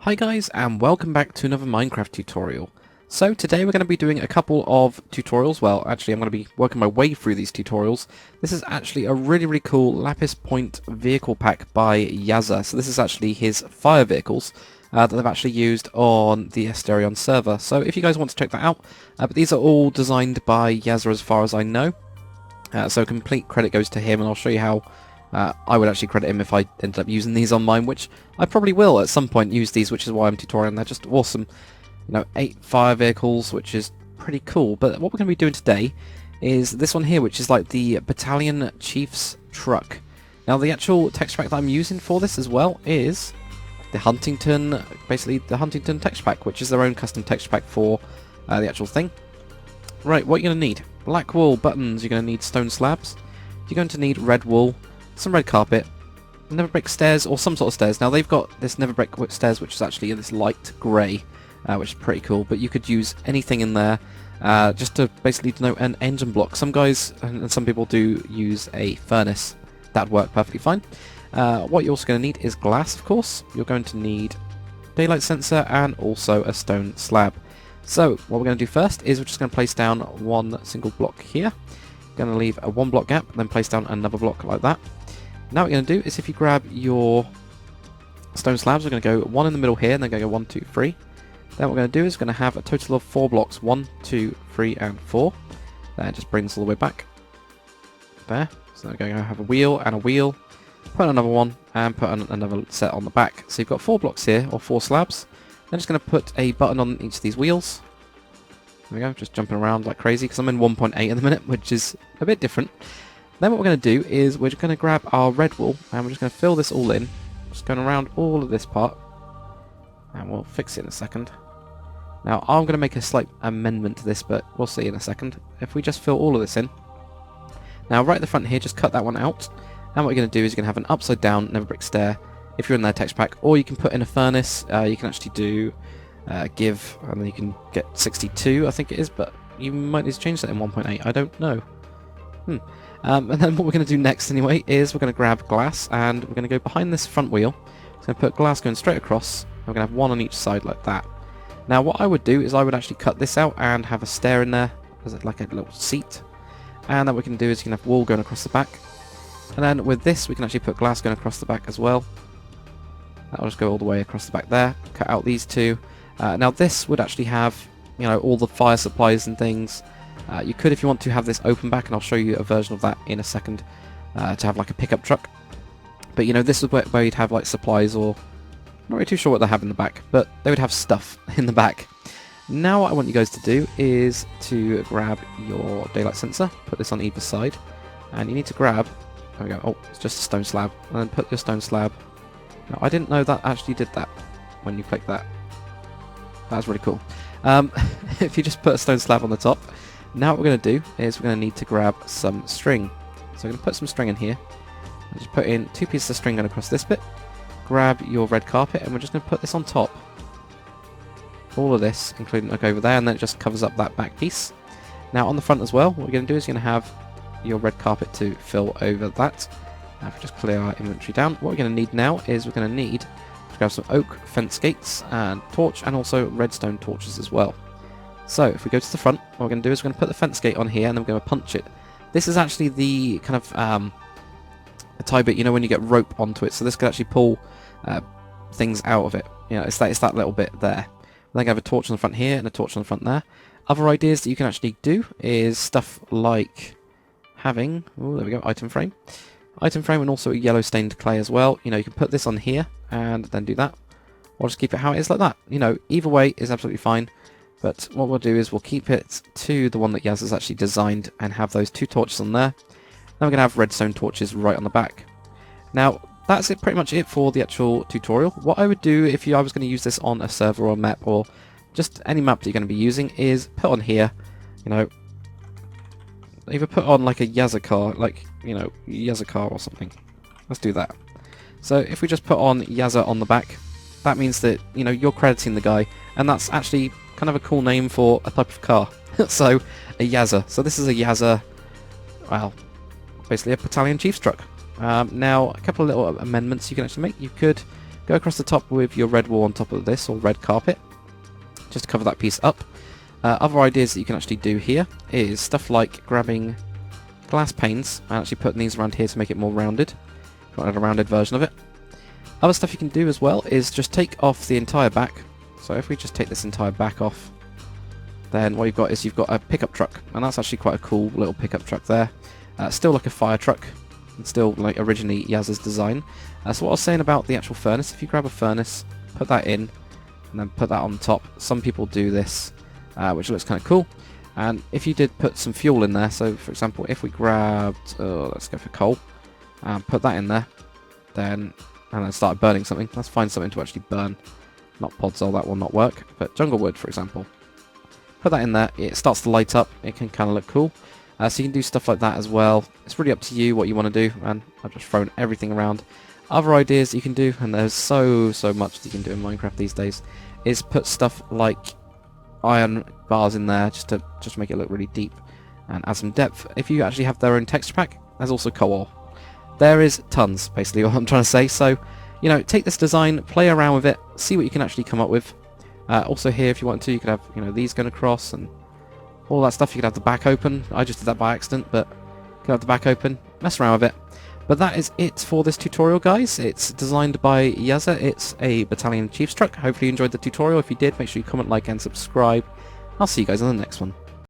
Hi guys, and welcome back to another Minecraft tutorial. So today we're going to be doing a couple of tutorials. Well, actually I'm going to be working my way through these tutorials. This is actually a really cool Lapis Point vehicle pack by Yazur. So this is actually his fire vehicles that they've actually used on the Asterion server. So if you guys want to check that out, but these are all designed by Yazur as far as I know. So complete credit goes to him, and I'll show you how I would actually credit him if I ended up using these on mine, which I probably will at some point use these, which is why I'm tutorialing. They're just awesome. You know, 8 fire vehicles, which is pretty cool. But what we're going to be doing today is this one here, which is like the Battalion Chief's truck. Now, the actual texture pack that I'm using for this as well is the Huntington, basically the Huntington texture pack, which is their own custom texture pack for the actual thing. Right, what you're going to need: black wool, buttons, you're going to need stone slabs, you're going to need red wool, some red carpet, nether brick stairs, or some sort of stairs. Now they've got this nether brick stairs, which is actually this light grey, which is pretty cool, but you could use anything in there just to basically denote an engine block. Some guys and some people do use a furnace. That'd work perfectly fine. What you're also going to need is glass, of course. You're going to need daylight sensor and also a stone slab. So what we're going to do first is we're just going to place down one single block here. Going to leave a 1 block gap, then place down another block like that. Now what you're going to do is, if you grab your stone slabs, we're going to go 1 in the middle here, and then going to go 1, 2, 3. Then what we're going to do is we're going to have a total of 4 blocks, 1, 2, 3, and 4. That just brings all the way back there. So we're going to have a wheel and a wheel, put another one, and put another set on the back. So you've got 4 blocks here, or 4 slabs. Then just going to put a button on each of these wheels. There we go, just jumping around like crazy because I'm in 1.8 at the minute, which is a bit different. Then what we're going to do is we're just going to grab our red wool and we're just going to fill this all in. Just going around all of this part. And we'll fix it in a second. Now I'm going to make a slight amendment to this, but we'll see in a second. If we just fill all of this in. Now right at the front here, just cut that one out. And what you're going to do is you're going to have an upside down nether brick stair if you're in their texture pack. Or you can put in a furnace. You can actually do give, and then you can get 62 I think it is, but you might need to change that in 1.8, I don't know. And then what we're going to do next anyway is we're going to grab glass and we're going to go behind this front wheel. So put glass going straight across, and we're going to have 1 on each side like that. Now what I would do is I would actually cut this out and have a stair in there as like a little seat, and then what we can do is you can have wool going across the back, and then with this we can actually put glass going across the back as well. That'll just go all the way across the back there. Cut out these two. Now this would actually have, you know, all the fire supplies and things. You could, if you want to, have this open back, and I'll show you a version of that in a second, to have like a pickup truck. But you know, this is where you'd have like supplies, or not really too sure what they have in the back, but they would have stuff in the back. Now what I want you guys to do is to grab your daylight sensor, put this on either side, and you need to grab, there we go, oh, it's just a stone slab, and then put your stone slab. Now I didn't know that actually did that when you click that. That's really cool. If you just put a stone slab on the top, now what we're going to do is we're going to need to grab some string. So I'm going to put some string in here. And just put in 2 pieces of string going across this bit. Grab your red carpet, and we're just going to put this on top. All of this, including like over there, and then it just covers up that back piece. Now on the front as well, what we're going to do is you're going to have your red carpet to fill over that. Now if we just clear our inventory down, what we're going to need now is we're going to need grab some oak fence gates and torch, and also redstone torches as well. So if we go to the front, what we're going to do is we're going to put the fence gate on here, and then we're going to punch it. This is actually the kind of a tie bit, you know, when you get rope onto it. So this could actually pull things out of it. You know, it's that little bit there. Then I have a torch on the front here and a torch on the front there. Other ideas that you can actually do is stuff like having, oh, there we go, item frame, and also a yellow stained clay as well. You know, you can put this on here and then do that, or just keep it how it is like that. You know, either way is absolutely fine, but what we'll do is we'll keep it to the one that Yaz has actually designed and have those 2 torches on there. Then we're going to have redstone torches right on the back. Now that's it, pretty much it for the actual tutorial. What I would do if I was going to use this on a server or a map, or just any map that you're going to be using, is put on here, you know, either put on like a Yazur car, like, you know, Yazur car or something. Let's do that. So if we just put on Yazur on the back, that means that, you know, you're crediting the guy, and that's actually kind of a cool name for a type of car. So a Yazur. So this is a Yazur, well, basically a Battalion Chief's truck. Now a couple of little amendments you can actually make. You could Go across the top with your red wall on top of this, or red carpet, just to cover that piece up. Other ideas that you can actually do here is stuff like grabbing glass panes and actually putting these around here to make it more rounded. If you want a rounded version of it. Other stuff you can do as well is just take off the entire back. So if we just take this entire back off, then what you've got is you've got a pickup truck, and that's actually quite a cool little pickup truck there. Still like a fire truck, and still like originally Yazur's design. So what I was saying about the actual furnace, if you grab a furnace, put that in, and then put that on top. Some people do this, which looks kind of cool. And if you did put some fuel in there, so for example, if we grabbed, let's go for coal, and put that in there, and then start burning something. Let's find something to actually burn. Not podzol, that will not work, but jungle wood, for example. Put that in there, it starts to light up, it can kind of look cool. So you can do stuff like that as well. It's really up to you what you want to do, and I've just thrown everything around. Other ideas you can do, and there's so much that you can do in Minecraft these days, is put stuff like iron bars in there just to make it look really deep and add some depth. If you actually have their own texture pack, there's also coal. There is tons, basically, what I'm trying to say. So, you know, take this design, play around with it, see what you can actually come up with. Also here, if you want to, you could have, you know, these going across and all that stuff. You could have the back open. I just did that by accident, but you could have the back open. Mess around with it. But that is it for this tutorial, guys. It's designed by Yazur. It's a Battalion Chief's truck. Hopefully you enjoyed the tutorial. If you did, make sure you comment, like, and subscribe. I'll see you guys on the next one.